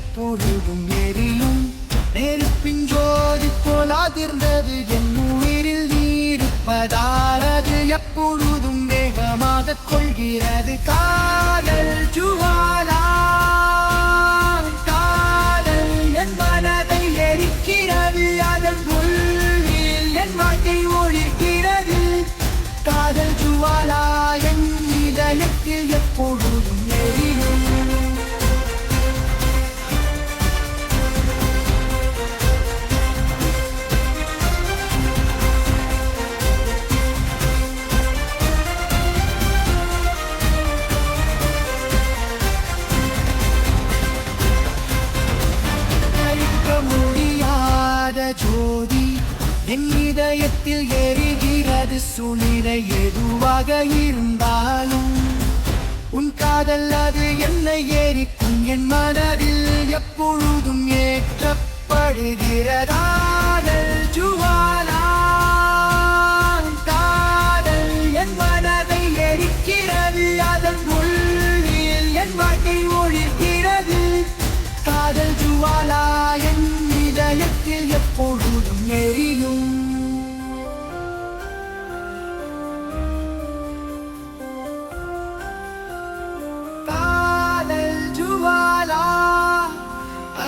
எப்பொழுதும் எரியும் நெருப்பின் ஜோதி போலாதிர்ந்தது என் உயிரில் நீருப்பதால் அது எப்பொழுதும் வேகமாக கொள்கிறது காதல் ஜுவாலா காதல் என் மனதை எரிக்கிறது அதன் உள்ளில் என் வாழ்க்கை ஒழிக்கிறது காதல் ஜுவாலா என் இதயத்தில் எப்பொழுதும் எரியும் ஜோதி என் இதயத்தில் எரிகிறது சூழ்நிலை எதுவாக இருந்தாலும் உன் காதல் அது என்னை எரிக்கும் என் மனதில் எப்பொழுதும் ஏற்றப்படுகிறதா ஜுவாலா காதல் என் மனதை எரிக்கிறது அதன் உள்ளில் என் வாழ்க்கை ஒழிக்கிறது காதல் ஜுவாலா என் இதயத்தில் எப்பொழுதும் எரியும் காதல் ஜுவாலா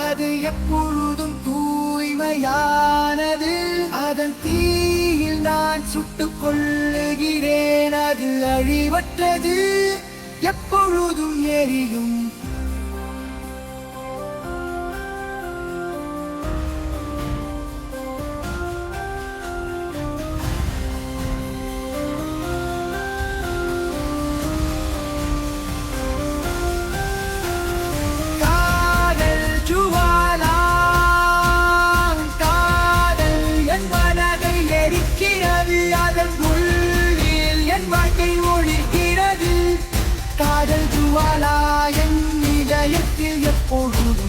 அது எப்பொழுதும் தூய்மையானது அதன் தீயில் நான் சுட்டுக் கொள்ளுகிறேன் அது அழிவற்றது எப்பொழுதும் எரியும் காதல் ஜுவாலா என் இதயத்தில் எப்பொழுதும்